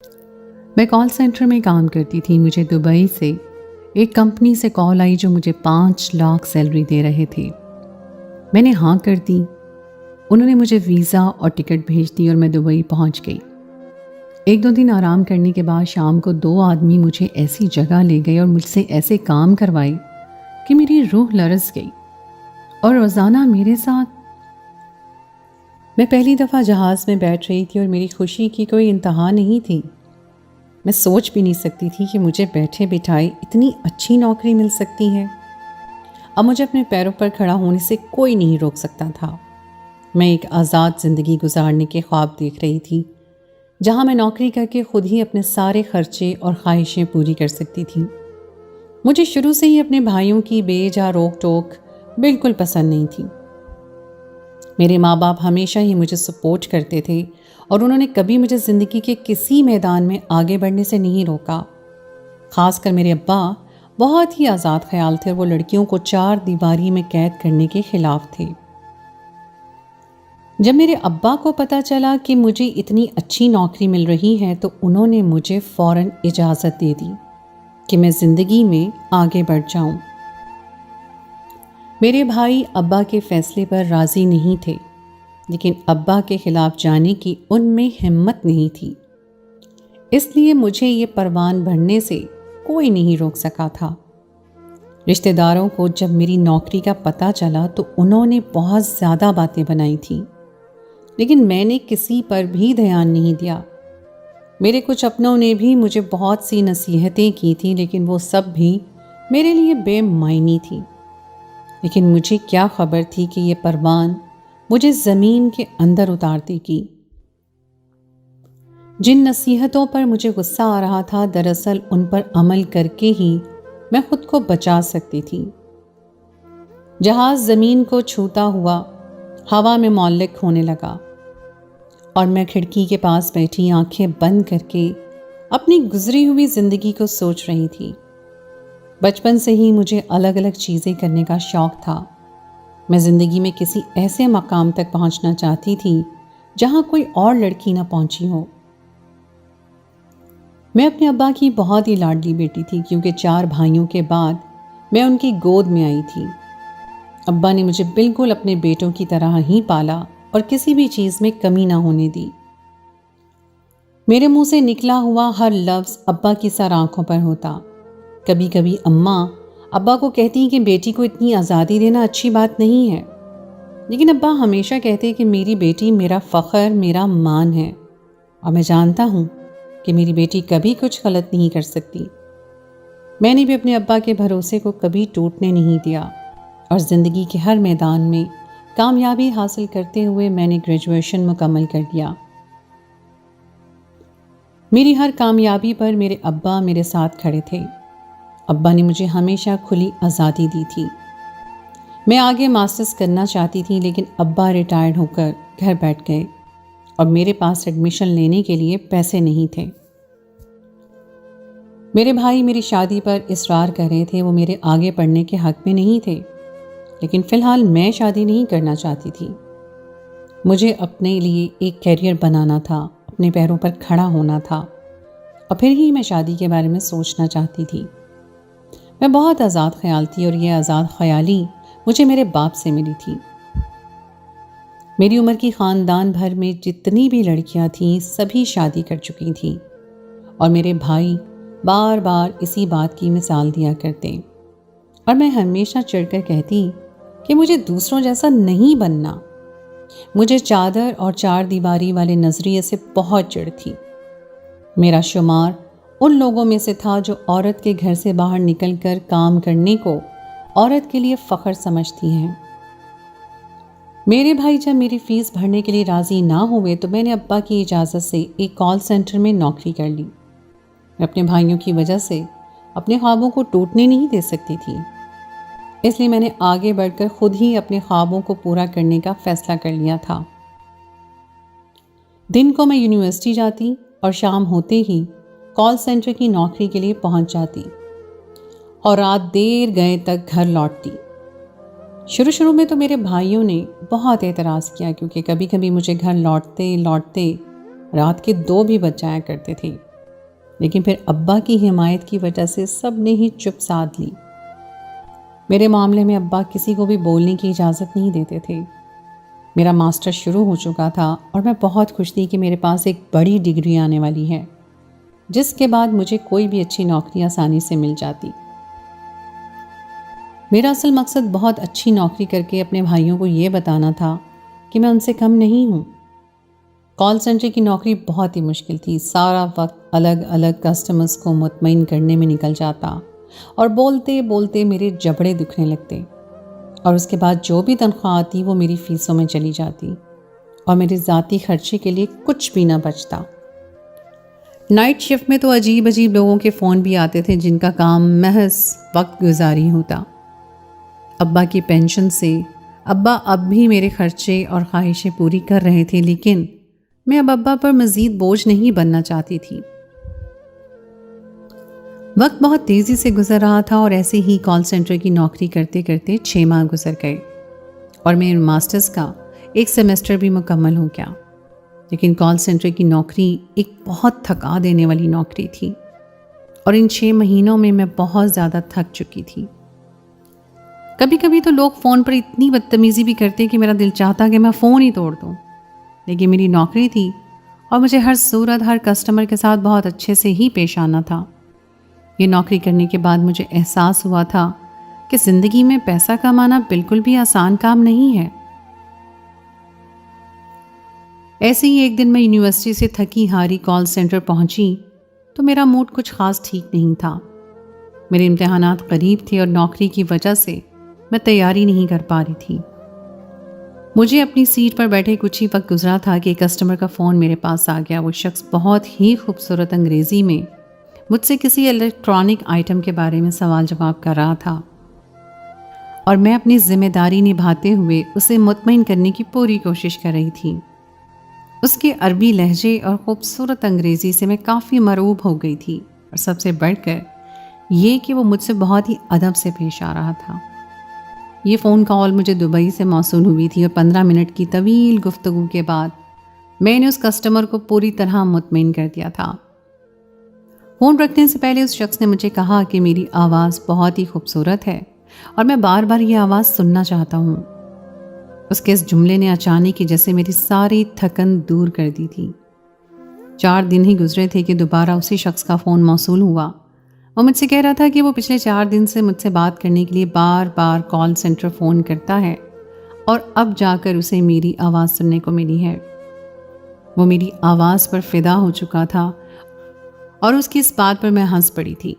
میں call centre میں کام کرتی تھی۔ مجھے دبئی سے ایک کمپنی سے کال آئی جو مجھے 5 لاکھ سیلری دے رہے تھے۔ میں نے ہاں کر دی۔ انہوں نے مجھے ویزا اور ٹکٹ بھیج دی اور میں دبئی پہنچ گئی۔ 1-2 دن آرام کرنے کے بعد شام کو 2 آدمی مجھے ایسی جگہ لے گئے اور مجھ سے ایسے کام کروائے کہ میری روح لرز گئی۔ اور روزانہ میرے ساتھ میں پہلی دفعہ جہاز میں بیٹھ رہی تھی اور میری خوشی کی کوئی انتہا نہیں تھی۔ میں سوچ بھی نہیں سکتی تھی کہ مجھے بیٹھے بٹھائے اتنی اچھی نوکری مل سکتی ہے۔ اب مجھے اپنے پیروں پر کھڑا ہونے سے کوئی نہیں روک سکتا تھا۔ میں ایک آزاد زندگی گزارنے کے خواب دیکھ رہی تھی، جہاں میں نوکری کر کے خود ہی اپنے سارے خرچے اور خواہشیں پوری کر سکتی تھی۔ مجھے شروع سے ہی اپنے بھائیوں کی بے جا روک ٹوک بالکل پسند نہیں تھی۔ میرے ماں باپ ہمیشہ ہی مجھے سپورٹ کرتے تھے اور انہوں نے کبھی مجھے زندگی کے کسی میدان میں آگے بڑھنے سے نہیں روکا۔ خاص کر میرے ابا بہت ہی آزاد خیال تھے اور وہ لڑکیوں کو 4 دیواری میں قید کرنے کے خلاف تھے۔ جب میرے ابا کو پتہ چلا کہ مجھے اتنی اچھی نوکری مل رہی ہے تو انہوں نے مجھے فوراً اجازت دے دی کہ میں زندگی میں آگے بڑھ جاؤں۔ میرے بھائی ابا کے فیصلے پر راضی نہیں تھے، لیکن ابا کے خلاف جانے کی ان میں ہمت نہیں تھی۔ اس لیے مجھے یہ پروان بھرنے سے کوئی نہیں روک سکا تھا۔ رشتہ داروں کو جب میری نوکری کا پتہ چلا تو انہوں نے بہت زیادہ باتیں بنائی تھیں، لیکن میں نے کسی پر بھی دھیان نہیں دیا۔ میرے کچھ اپنوں نے بھی مجھے بہت سی نصیحتیں کی تھیں، لیکن وہ سب بھی میرے لیے بے معنی تھی۔ لیکن مجھے کیا خبر تھی کہ یہ پروان مجھے زمین کے اندر اتار دے گی۔ جن نصیحتوں پر مجھے غصہ آ رہا تھا، دراصل ان پر عمل کر کے ہی میں خود کو بچا سکتی تھی۔ جہاز زمین کو چھوتا ہوا ہوا میں معلق ہونے لگا اور میں کھڑکی کے پاس بیٹھی آنکھیں بند کر کے اپنی گزری ہوئی زندگی کو سوچ رہی تھی۔ بچپن سے ہی مجھے الگ الگ چیزیں کرنے کا شوق تھا۔ میں زندگی میں کسی ایسے مقام تک پہنچنا چاہتی تھی جہاں کوئی اور لڑکی نہ پہنچی ہو۔ میں اپنے ابا کی بہت ہی لاڈلی بیٹی تھی، کیونکہ 4 بھائیوں کے بعد میں ان کی گود میں آئی تھی۔ ابا نے مجھے بالکل اپنے بیٹوں کی طرح ہی پالا اور کسی بھی چیز میں کمی نہ ہونے دی۔ میرے منہ سے نکلا ہوا ہر لفظ ابا کی سر آنکھوں پر ہوتا۔ کبھی کبھی اماں ابا کو کہتی کہ بیٹی کو اتنی آزادی دینا اچھی بات نہیں ہے، لیکن ابا ہمیشہ کہتے کہ میری بیٹی میرا فخر، میرا مان ہے، اور میں جانتا ہوں کہ میری بیٹی کبھی کچھ غلط نہیں کر سکتی۔ میں نے بھی اپنے ابا کے بھروسے کو کبھی ٹوٹنے نہیں دیا اور زندگی کے ہر میدان میں کامیابی حاصل کرتے ہوئے میں نے گریجویشن مکمل کر لیا۔ میری ہر کامیابی پر میرے ابا میرے ساتھ کھڑے تھے۔ ابا نے مجھے ہمیشہ کھلی آزادی دی تھی۔ میں آگے ماسٹرز کرنا چاہتی تھی، لیکن ابا ریٹائرڈ ہو کر گھر بیٹھ گئے اور میرے پاس ایڈمیشن لینے کے لیے پیسے نہیں تھے۔ میرے بھائی میری شادی پر اصرار کر رہے تھے۔ وہ میرے آگے پڑھنے کے حق میں نہیں تھے، لیکن فی الحال میں شادی نہیں کرنا چاہتی تھی۔ مجھے اپنے لیے ایک کیریئر بنانا تھا، اپنے پیروں پر کھڑا ہونا تھا، اور پھر ہی میں شادی کے بارے میں سوچنا چاہتی تھی۔ میں بہت آزاد خیال تھی اور یہ آزاد خیالی مجھے میرے باپ سے ملی تھی۔ میری عمر کی خاندان بھر میں جتنی بھی لڑکیاں تھیں سبھی شادی کر چکی تھیں، اور میرے بھائی بار بار اسی بات کی مثال دیا کرتے، اور میں ہمیشہ چڑھ کر کہتی کہ مجھے دوسروں جیسا نہیں بننا۔ مجھے چادر اور 4 دیواری والے نظریے سے بہت چڑ تھی۔ میرا شمار ان لوگوں میں سے تھا جو عورت کے گھر سے باہر نکل کر کام کرنے کو عورت کے لیے فخر سمجھتی ہیں۔ میرے بھائی جب میری فیس بھرنے کے لیے راضی نہ ہوئے تو میں نے ابا کی اجازت سے ایک کال سینٹر میں نوکری کر لی۔ میں اپنے بھائیوں کی وجہ سے اپنے خوابوں کو ٹوٹنے نہیں دے سکتی تھی، اس لیے میں نے آگے بڑھ کر خود ہی اپنے خوابوں کو پورا کرنے کا فیصلہ کر لیا تھا۔ دن کو میں یونیورسٹی جاتی اور شام ہوتے ہی کال سینٹر کی نوکری کے لیے پہنچ جاتی اور رات دیر گئے تک گھر لوٹتی۔ شروع میں تو میرے بھائیوں نے بہت اعتراض کیا، کیونکہ کبھی کبھی مجھے گھر لوٹتے لوٹتے رات کے 2 بھی بج جایا کرتے تھے۔ لیکن پھر ابا کی حمایت کی وجہ سے سب نے ہی چپ سادھ لی۔ میرے معاملے میں ابا کسی کو بھی بولنے کی اجازت نہیں دیتے تھے۔ میرا ماسٹر شروع ہو چکا تھا اور میں بہت خوش تھی کہ میرے پاس ایک بڑی ڈگری آنے والی ہے، جس کے بعد مجھے کوئی بھی اچھی نوکری آسانی سے مل جاتی۔ میرا اصل مقصد بہت اچھی نوکری کر کے اپنے بھائیوں کو یہ بتانا تھا کہ میں ان سے کم نہیں ہوں۔ کال سینٹر کی نوکری بہت ہی مشکل تھی، سارا وقت الگ الگ کسٹمرز کو مطمئن کرنے میں نکل جاتا اور بولتے بولتے میرے جبڑے دکھنے لگتے، اور اس کے بعد جو بھی تنخواہ آتی وہ میری فیسوں میں چلی جاتی اور میرے ذاتی خرچے کے لیے کچھ بھی نہ بچتا۔ نائٹ شفٹ میں تو عجیب عجیب لوگوں کے فون بھی آتے تھے جن کا کام محض وقت گزاری ہوتا۔ ابا کی پینشن سے ابا اب بھی میرے خرچے اور خواہشیں پوری کر رہے تھے، لیکن میں اب ابا پر مزید بوجھ نہیں بننا چاہتی تھی۔ وقت بہت تیزی سے گزر رہا تھا اور ایسے ہی کال سینٹر کی نوکری کرتے کرتے 6 ماہ گزر گئے اور میرے ماسٹرز کا ایک سیمسٹر بھی مکمل ہو گیا۔ لیکن کال سینٹر کی نوکری ایک بہت تھکا دینے والی نوکری تھی اور ان 6 مہینوں میں میں بہت زیادہ تھک چکی تھی۔ کبھی کبھی تو لوگ فون پر اتنی بدتمیزی بھی کرتے کہ میرا دل چاہتا کہ میں فون ہی توڑ دوں، لیکن میری نوکری تھی اور مجھے ہر صورت ہر کسٹمر کے ساتھ بہت اچھے سے ہی پیش آنا تھا۔ یہ نوکری کرنے کے بعد مجھے احساس ہوا تھا کہ زندگی میں پیسہ کمانا بالکل بھی آسان کام نہیں ہے۔ ایسے ہی ایک دن میں یونیورسٹی سے تھکی ہاری کال سینٹر پہنچی تو میرا موڈ کچھ خاص ٹھیک نہیں تھا۔ میرے امتحانات قریب تھے اور نوکری کی وجہ سے میں تیاری نہیں کر پا رہی تھی۔ مجھے اپنی سیٹ پر بیٹھے کچھ ہی وقت گزرا تھا کہ کسٹمر کا فون میرے پاس آ گیا۔ وہ شخص بہت ہی خوبصورت انگریزی میں مجھ سے کسی الیکٹرانک آئٹم کے بارے میں سوال جواب کر رہا تھا اور میں اپنی ذمہ داری نبھاتے ہوئے اسے مطمئن کرنے کی پوری کوشش کر رہی تھی۔ اس کے عربی لہجے اور خوبصورت انگریزی سے میں کافی مرعوب ہو گئی تھی، اور سب سے بڑھ کر یہ کہ وہ مجھ سے بہت ہی ادب سے پیش آ رہا تھا۔ یہ فون کال مجھے دبئی سے موصول ہوئی تھی اور 15 منٹ کی طویل گفتگو کے بعد میں نے اس کسٹمر کو پوری طرح مطمئن کر دیا تھا۔ فون رکھنے سے پہلے اس شخص نے مجھے کہا کہ میری آواز بہت ہی خوبصورت ہے اور میں بار بار یہ آواز سننا چاہتا ہوں۔ اس کے اس جملے نے اچانک ہی جیسے میری ساری تھکن دور کر دی تھی۔ 4 دن ہی گزرے تھے کہ دوبارہ اسی شخص کا فون موصول ہوا۔ وہ مجھ سے کہہ رہا تھا کہ وہ پچھلے 4 دن سے مجھ سے بات کرنے کے لیے بار بار کال سینٹر فون کرتا ہے اور اب جا کر اسے میری آواز سننے کو ملی ہے۔ وہ میری آواز پر فدا ہو چکا تھا اور اس کی اس بات پر میں ہنس پڑی تھی۔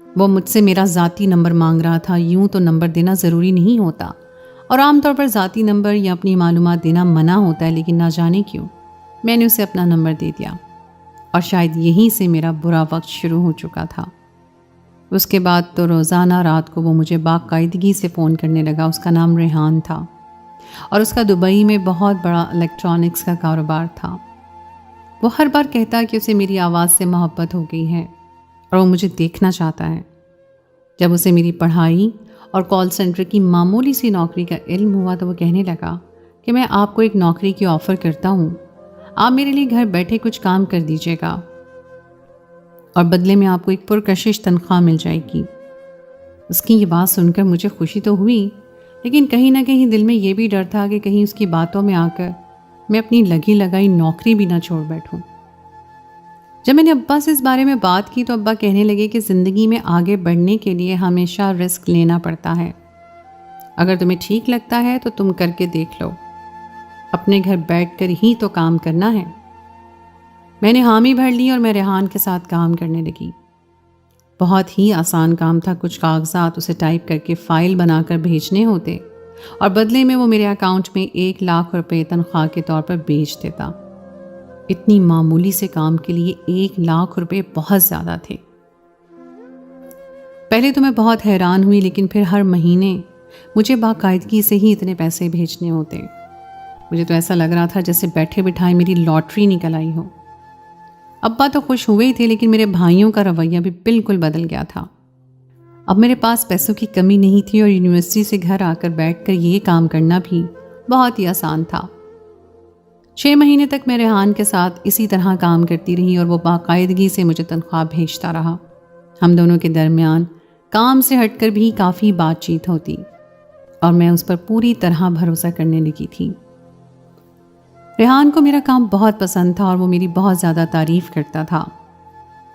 وہ مجھ سے میرا ذاتی نمبر مانگ رہا تھا۔ یوں تو نمبر دینا ضروری نہیں ہوتا اور عام طور پر ذاتی نمبر یا اپنی معلومات دینا منع ہوتا ہے، لیکن نہ جانے کیوں میں نے اسے اپنا نمبر دے دیا اور شاید یہیں سے میرا برا وقت شروع ہو چکا تھا۔ اس کے بعد تو روزانہ رات کو وہ مجھے باقاعدگی سے فون کرنے لگا۔ اس کا نام ریحان تھا اور اس کا دبئی میں بہت بڑا الیکٹرانکس کا کاروبار تھا۔ وہ ہر بار کہتا کہ اسے میری آواز سے محبت ہو گئی ہے اور وہ مجھے دیکھنا چاہتا ہے۔ جب اسے میری پڑھائی اور کال سینٹر کی معمولی سی نوکری کا علم ہوا تو وہ کہنے لگا کہ میں آپ کو ایک نوکری کی آفر کرتا ہوں، آپ میرے لیے گھر بیٹھے کچھ کام کر دیجیے گا اور بدلے میں آپ کو ایک پرکشش تنخواہ مل جائے گی۔ اس کی یہ بات سن کر مجھے خوشی تو ہوئی، لیکن کہیں نہ کہیں دل میں یہ بھی ڈر تھا کہ کہیں اس کی باتوں میں آ کر میں اپنی لگی لگائی نوکری بھی نہ چھوڑ بیٹھوں۔ جب میں نے ابا سے اس بارے میں بات کی تو ابا کہنے لگے کہ زندگی میں آگے بڑھنے کے لیے ہمیشہ رسک لینا پڑتا ہے۔ اگر تمہیں ٹھیک لگتا ہے تو تم کر کے دیکھ لو، اپنے گھر بیٹھ کر ہی تو کام کرنا ہے۔ میں نے حامی بھر لی اور میں ریحان کے ساتھ کام کرنے لگی۔ بہت ہی آسان کام تھا، کچھ کاغذات اسے ٹائپ کر کے فائل بنا کر بھیجنے ہوتے اور بدلے میں وہ میرے اکاؤنٹ میں 1 لاکھ روپے تنخواہ کے طور پر بھیج دیتا۔ اتنی معمولی سے کام کے لیے 1 لاکھ روپے بہت زیادہ تھے۔ پہلے تو میں بہت حیران ہوئی، لیکن پھر ہر مہینے مجھے باقاعدگی سے ہی اتنے پیسے بھیجنے ہوتے۔ مجھے تو ایسا لگ رہا تھا جیسے بیٹھے بٹھائے میری لاٹری نکل آئی ہو۔ ابا تو خوش ہوئے ہی تھے، لیکن میرے بھائیوں کا رویہ بھی بالکل بدل گیا تھا۔ اب میرے پاس پیسوں کی کمی نہیں تھی اور یونیورسٹی سے گھر آ کر بیٹھ کر یہ کام کرنا بھی بہت ہی آسان تھا۔ 6 مہینے تک میں ریحان کے ساتھ اسی طرح کام کرتی رہی اور وہ باقاعدگی سے مجھے تنخواہ بھیجتا رہا۔ ہم دونوں کے درمیان کام سے ہٹ کر بھی کافی بات چیت ہوتی اور میں اس پر پوری طرح بھروسہ کرنے لگی تھی۔ ریحان کو میرا کام بہت پسند تھا اور وہ میری بہت زیادہ تعریف کرتا تھا۔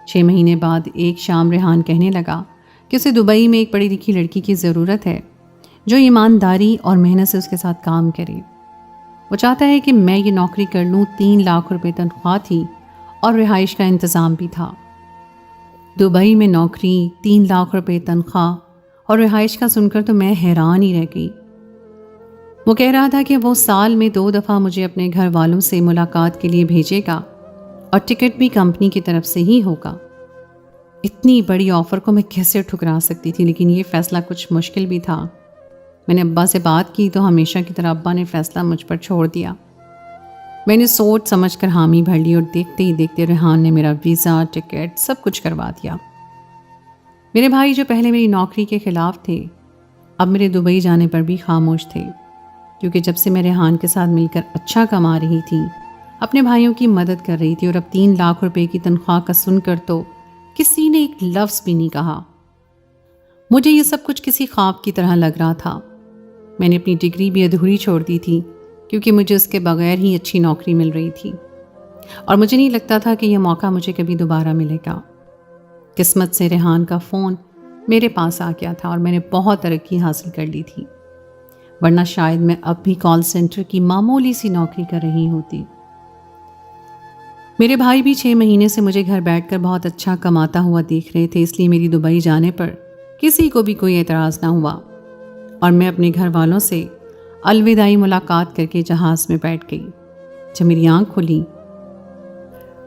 6 مہینے بعد ایک شام ریحان کہنے لگا کہ اسے دبئی میں ایک پڑھی لکھی لڑکی کی ضرورت ہے جو ایمانداری اور محنت سے اس کے ساتھ کام کرے۔ وہ چاہتا ہے کہ میں یہ نوکری کر لوں۔ 3 لاکھ روپے تنخواہ تھی اور رہائش کا انتظام بھی تھا۔ دبئی میں نوکری، 3 لاکھ روپے تنخواہ اور رہائش کا سن کر تو میں حیران ہی رہ گئی۔ وہ کہہ رہا تھا کہ وہ سال میں 2 دفعہ مجھے اپنے گھر والوں سے ملاقات کے لیے بھیجے گا اور ٹکٹ بھی کمپنی کی طرف سے ہی ہوگا۔ اتنی بڑی آفر کو میں کیسے ٹھکرا سکتی تھی، لیکن یہ فیصلہ کچھ مشکل بھی تھا۔ میں نے ابا سے بات کی تو ہمیشہ کی طرح ابا نے فیصلہ مجھ پر چھوڑ دیا۔ میں نے سوچ سمجھ کر حامی بھر لی اور دیکھتے ہی دیکھتے ریحان نے میرا ویزا، ٹکٹ سب کچھ کروا دیا۔ میرے بھائی جو پہلے میری نوکری کے خلاف تھے اب میرے دبئی جانے پر بھی خاموش تھے، کیونکہ جب سے میں ریحان کے ساتھ مل کر اچھا کما رہی تھی، اپنے بھائیوں کی مدد کر رہی تھی اور اب 3 لاکھ روپے کی تنخواہ کا سن کر تو کسی نے ایک لفظ بھی نہیں کہا۔ مجھے یہ سب کچھ کسی خواب کی طرح لگ رہا تھا۔ میں نے اپنی ڈگری بھی ادھوری چھوڑ دی تھی کیونکہ مجھے اس کے بغیر ہی اچھی نوکری مل رہی تھی اور مجھے نہیں لگتا تھا کہ یہ موقع مجھے کبھی دوبارہ ملے گا۔ قسمت سے ریحان کا فون میرے پاس آ گیا تھا اور میں نے بہت ترقی حاصل کر لی تھی، ورنہ شاید میں اب بھی کال سینٹر کی معمولی سی نوکری کر رہی ہوتی۔ میرے بھائی بھی 6 مہینے سے مجھے گھر بیٹھ کر بہت اچھا کماتا ہوا دیکھ رہے تھے، اس لیے میری دبئی جانے پر کسی کو بھی کوئی اعتراض نہ ہوا اور میں اپنے گھر والوں سے الوداعی ملاقات کر کے جہاز میں بیٹھ گئی۔ جب میری آنکھ کھلی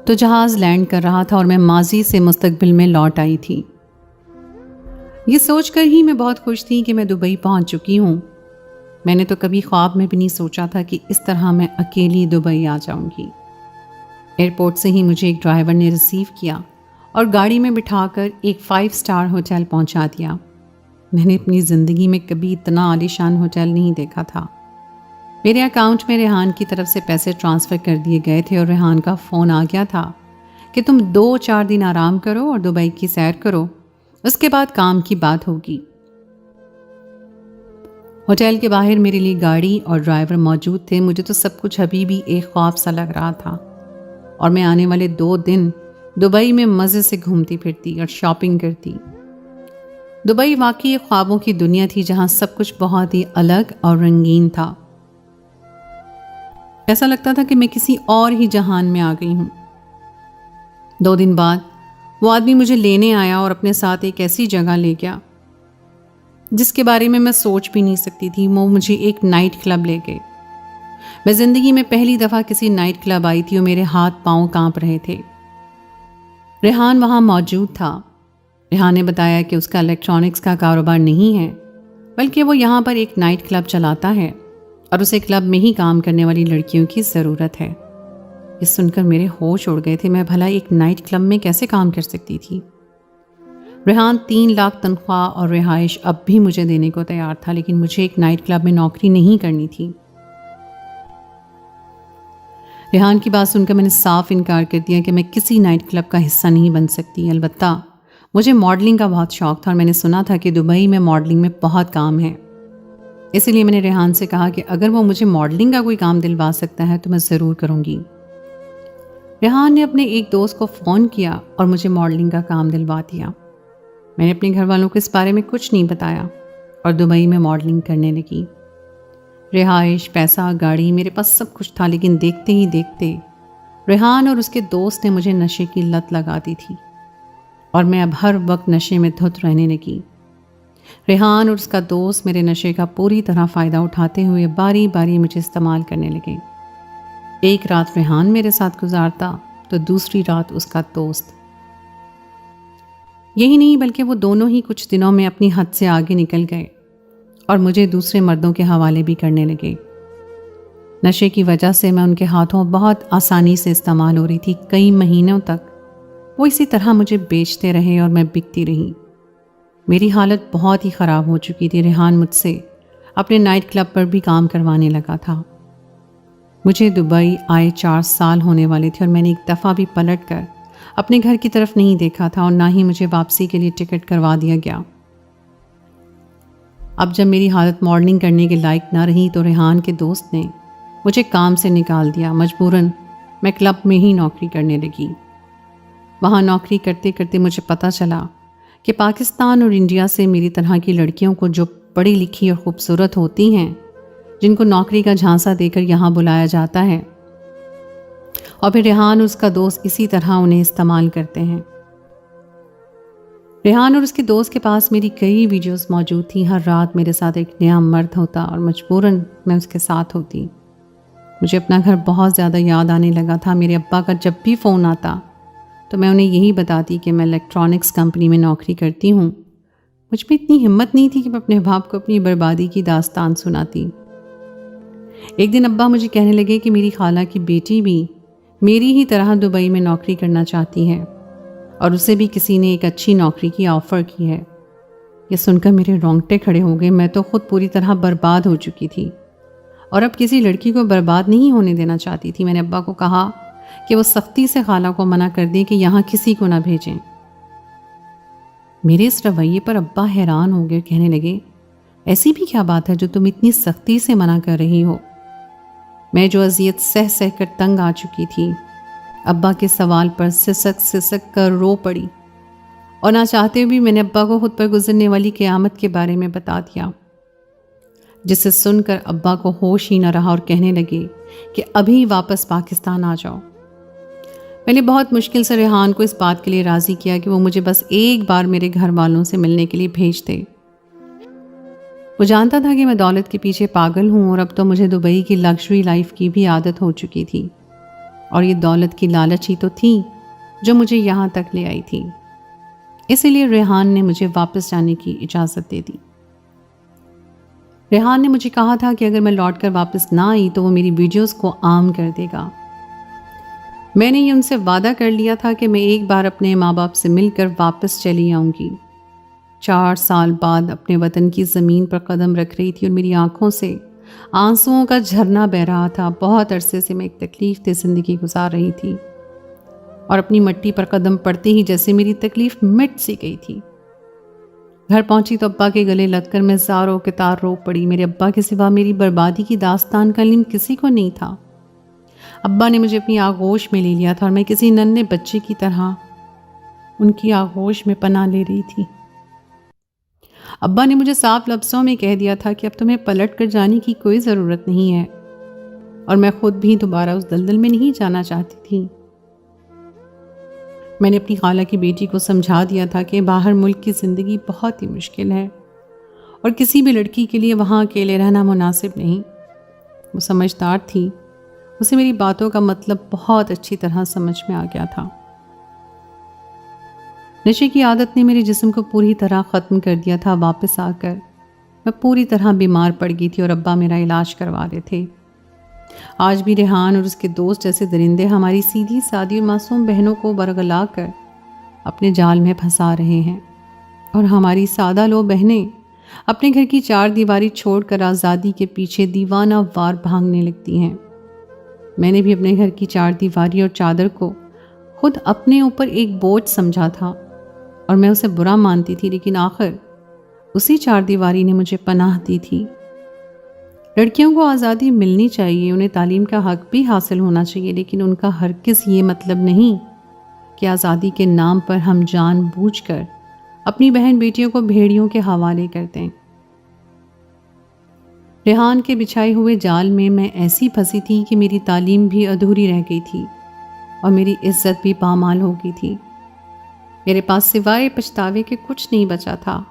تو جہاز لینڈ کر رہا تھا اور میں ماضی سے مستقبل میں لوٹ آئی تھی۔ یہ سوچ کر ہی میں بہت خوش تھی کہ میں دبئی پہنچ چکی ہوں۔ میں نے تو کبھی خواب میں بھی نہیں سوچا تھا کہ اس طرح میں اکیلی دبئی آ جاؤں گی۔ ایئرپورٹ سے ہی مجھے ایک ڈرائیور نے ریسیو کیا اور گاڑی میں بٹھا کر ایک 5 اسٹار ہوٹل پہنچا دیا۔ میں نے اپنی زندگی میں کبھی اتنا عالیشان ہوٹل نہیں دیکھا تھا۔ میرے اکاؤنٹ میں ریحان کی طرف سے پیسے ٹرانسفر کر دیے گئے تھے اور ریحان کا فون آ گیا تھا کہ تم 2-4 دن آرام کرو اور دبئی کی سیر کرو، اس کے بعد کام کی بات ہوگی۔ ہوٹل کے باہر میرے لیے گاڑی اور ڈرائیور موجود تھے۔ مجھے تو سب کچھ ابھی بھی ایک خواب سا لگ رہا تھا اور میں آنے والے 2 دن دبئی میں مزے سے گھومتی پھرتی اور شاپنگ کرتی۔ دبئی واقعی ایک خوابوں کی دنیا تھی جہاں سب کچھ بہت ہی الگ اور رنگین تھا۔ ایسا لگتا تھا کہ میں کسی اور ہی جہان میں آ گئی ہوں۔ 2 دن بعد وہ آدمی مجھے لینے آیا اور اپنے ساتھ ایک ایسی جگہ لے گیا جس کے بارے میں سوچ بھی نہیں سکتی تھی۔ وہ مجھے ایک نائٹ کلب لے گئے۔ میں زندگی میں پہلی دفعہ کسی نائٹ کلب آئی تھی اور میرے ہاتھ پاؤں کانپ رہے تھے۔ ریحان وہاں موجود تھا۔ ریحان نے بتایا کہ اس کا الیکٹرانکس کا کاروبار نہیں ہے بلکہ وہ یہاں پر ایک نائٹ کلب چلاتا ہے اور اسے کلب میں ہی کام کرنے والی لڑکیوں کی ضرورت ہے۔ یہ سن کر میرے ہوش اڑ گئے تھے۔ میں بھلا ایک نائٹ کلب میں کیسے کام کر سکتی تھی؟ ریحان 3 لاکھ تنخواہ اور رہائش اب بھی مجھے دینے کو تیار تھا، لیکن مجھے ایک نائٹ کلب میں نوکری نہیں کرنی تھی۔ ریحان کی بات سن کر میں نے صاف انکار کر دیا کہ میں کسی نائٹ کلب کا حصہ نہیں بن سکتی۔ البتہ مجھے ماڈلنگ کا بہت شوق تھا اور میں نے سنا تھا کہ دبئی میں ماڈلنگ میں بہت کام ہے۔ اسی لیے میں نے ریحان سے کہا کہ اگر وہ مجھے ماڈلنگ کا کوئی کام دلوا سکتا ہے تو میں ضرور کروں گی۔ ریحان نے اپنے ایک دوست کو فون کیا اور مجھے ماڈلنگ کا کام دلوا دیا۔ میں نے اپنے گھر والوں کو اس بارے میں کچھ نہیں بتایا اور دبئی میں ماڈلنگ کرنے لگی۔ رہائش، پیسہ، گاڑی، میرے پاس سب کچھ تھا، لیکن دیکھتے ہی دیکھتے ریحان اور اس کے دوست نے مجھے نشے کی لت لگا دی تھی اور میں اب ہر وقت نشے میں دھت رہنے لگی۔ ریحان اور اس کا دوست میرے نشے کا پوری طرح فائدہ اٹھاتے ہوئے باری باری مجھے استعمال کرنے لگے۔ ایک رات ریحان میرے ساتھ گزارتا تو دوسری رات اس کا دوست۔ یہی نہیں بلکہ وہ دونوں ہی کچھ دنوں میں اپنی حد سے آگے نکل گئے اور مجھے دوسرے مردوں کے حوالے بھی کرنے لگے۔ نشے کی وجہ سے میں ان کے ہاتھوں بہت آسانی سے استعمال ہو رہی تھی۔ کئی مہینوں تک وہ اسی طرح مجھے بیچتے رہے اور میں بکتی رہی۔ میری حالت بہت ہی خراب ہو چکی تھی۔ ریحان مجھ سے اپنے نائٹ کلب پر بھی کام کروانے لگا تھا۔ مجھے دبئی آئے 4 سال ہونے والے تھے اور میں نے ایک دفعہ بھی پلٹ کر اپنے گھر کی طرف نہیں دیکھا تھا اور نہ ہی مجھے واپسی کے لیے ٹکٹ کروا دیا گیا۔ اب جب میری حالت ماڈلنگ کرنے کے لائق نہ رہی تو ریحان کے دوست نے مجھے کام سے نکال دیا۔ مجبوراً میں کلب میں ہی نوکری کرنے لگی۔ وہاں نوکری کرتے کرتے مجھے پتہ چلا کہ پاکستان اور انڈیا سے میری طرح کی لڑکیوں کو جو پڑھی لکھی اور خوبصورت ہوتی ہیں، جن کو نوکری کا جھانسا دے کر یہاں بلایا جاتا ہے، اور پھر ریحان اور اس کا دوست اسی طرح انہیں استعمال کرتے ہیں۔ ریحان اور اس کے دوست کے پاس میری کئی ویڈیوز موجود تھیں۔ ہر رات میرے ساتھ ایک نیا مرد ہوتا اور مجبوراً میں اس کے ساتھ ہوتی۔ مجھے اپنا گھر بہت زیادہ یاد آنے لگا تھا۔ میرے ابا کا جب بھی فون آتا تو میں انہیں یہی بتاتی کہ میں الیکٹرانکس کمپنی میں نوکری کرتی ہوں۔ مجھ میں اتنی ہمت نہیں تھی کہ میں اپنے باپ کو اپنی بربادی کی داستان سناتی۔ ایک دن ابا مجھے کہنے لگے کہ میری خالہ کی بیٹی بھی میری ہی طرح دبئی میں نوکری کرنا چاہتی ہے اور اسے بھی کسی نے ایک اچھی نوکری کی آفر کی ہے۔ یہ سن کر میرے رونگٹے کھڑے ہو گئے۔ میں تو خود پوری طرح برباد ہو چکی تھی اور اب کسی لڑکی کو برباد نہیں ہونے دینا چاہتی تھی۔ میں نے ابا کو کہا کہ وہ سختی سے خالہ کو منع کر دیں کہ یہاں کسی کو نہ بھیجیں۔ میرے اس رویے پر ابا حیران ہو گئے، کہنے لگے ایسی بھی کیا بات ہے جو تم اتنی سختی سے منع کر رہی ہو؟ میں جو اذیت سہ سہ کر تنگ آ چکی تھی، ابا کے سوال پر سسک سسک کر رو پڑی اور نہ چاہتے بھی میں نے ابا کو خود پر گزرنے والی قیامت کے بارے میں بتا دیا، جسے سن کر ابا کو ہوش ہی نہ رہا اور کہنے لگے کہ ابھی واپس پاکستان آ جاؤ۔ میں نے بہت مشکل سے ریحان کو اس بات کے لیے راضی کیا کہ وہ مجھے بس ایک بار میرے گھر والوں سے ملنے کے لیے بھیج دے۔ وہ جانتا تھا کہ میں دولت کے پیچھے پاگل ہوں اور اب تو مجھے دبئی کی لگژری لائف کی بھی عادت ہو چکی تھی، اور یہ دولت کی لالچ ہی تو تھی جو مجھے یہاں تک لے آئی تھی۔ اسی لیے ریحان نے مجھے واپس جانے کی اجازت دے دی۔ ریحان نے مجھے کہا تھا کہ اگر میں لوٹ کر واپس نہ آئی تو وہ میری ویڈیوز کو عام کر دے گا۔ میں نے یہ ان سے وعدہ کر لیا تھا کہ میں ایک بار اپنے ماں باپ سے مل کر واپس چلی آؤں گی۔ 4 سال بعد اپنے وطن کی زمین پر قدم رکھ رہی تھی اور میری آنکھوں سے آنسوؤں کا جھرنا بہہ رہا تھا۔ بہت عرصے سے میں ایک تکلیف دہ زندگی گزار رہی تھی اور اپنی مٹی پر قدم پڑتے ہی جیسے میری تکلیف مٹ سی گئی تھی۔ گھر پہنچی تو ابا کے گلے لگ کر میں زاروں کے تار رو پڑی۔ میرے ابا کے سوا میری بربادی کی داستان کا علم کسی کو نہیں تھا۔ ابا نے مجھے اپنی آغوش میں لے لیا تھا اور میں کسی ننھے بچے کی طرح ان کی آغوش میں پناہ لے رہی تھی۔ ابا نے مجھے صاف لفظوں میں کہہ دیا تھا کہ اب تمہیں پلٹ کر جانے کی کوئی ضرورت نہیں ہے، اور میں خود بھی دوبارہ اس دلدل میں نہیں جانا چاہتی تھی۔ میں نے اپنی خالہ کی بیٹی کو سمجھا دیا تھا کہ باہر ملک کی زندگی بہت ہی مشکل ہے اور کسی بھی لڑکی کے لیے وہاں اکیلے رہنا مناسب نہیں۔ وہ سمجھدار تھی، اسے میری باتوں کا مطلب بہت اچھی طرح سمجھ میں آ گیا تھا۔ نشے کی عادت نے میرے جسم کو پوری طرح ختم کر دیا تھا۔ واپس آ کر میں پوری طرح بیمار پڑ گئی تھی اور ابا میرا علاج کروا رہے تھے۔ آج بھی ریحان اور اس کے دوست جیسے درندے ہماری سیدھی سادی اور معصوم بہنوں کو برگلا کر اپنے جال میں پھنسا رہے ہیں، اور ہماری سادہ لو بہنیں اپنے گھر کی 4 دیواری چھوڑ کر آزادی کے پیچھے دیوانہ وار بھاگنے لگتی ہیں۔ میں نے بھی اپنے گھر کی 4 دیواری اور چادر کو خود اپنے اوپر ایک بوجھ سمجھا تھا اور میں اسے برا مانتی تھی، لیکن آخر اسی 4 دیواری نے مجھے پناہ دی تھی۔ لڑکیوں کو آزادی ملنی چاہیے، انہیں تعلیم کا حق بھی حاصل ہونا چاہیے، لیکن ان کا ہرگز یہ مطلب نہیں کہ آزادی کے نام پر ہم جان بوجھ کر اپنی بہن بیٹیوں کو بھیڑیوں کے حوالے کر دیں۔ ریحان کے بچھائے ہوئے جال میں میں ایسی پھنسی تھی کہ میری تعلیم بھی ادھوری رہ گئی تھی اور میری عزت بھی پامال ہو گئی تھی۔ میرے پاس سوائے پچھتاوے کے کچھ نہیں بچا تھا۔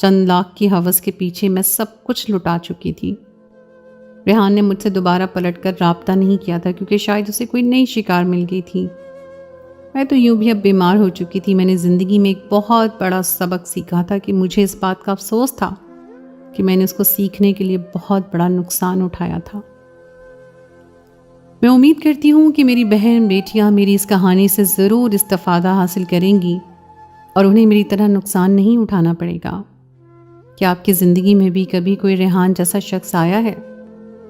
چند لاکھ کی ہوس کے پیچھے میں سب کچھ لٹا چکی تھی۔ ریحان نے مجھ سے دوبارہ پلٹ کر رابطہ نہیں کیا تھا کیونکہ شاید اسے کوئی نئی شکار مل گئی تھی۔ میں تو یوں بھی اب بیمار ہو چکی تھی۔ میں نے زندگی میں ایک بہت بڑا سبق سیکھا تھا کہ مجھے اس بات کا افسوس تھا کہ میں نے اس کو سیکھنے کے لیے بہت بڑا نقصان اٹھایا تھا۔ میں امید کرتی ہوں کہ میری بہن بیٹیاں میری اس کہانی سے ضرور استفادہ حاصل کریں گی اور انہیں میری طرح نقصان نہیں اٹھانا پڑے گا۔ کیا آپ کی زندگی میں بھی کبھی کوئی ریحان جیسا شخص آیا ہے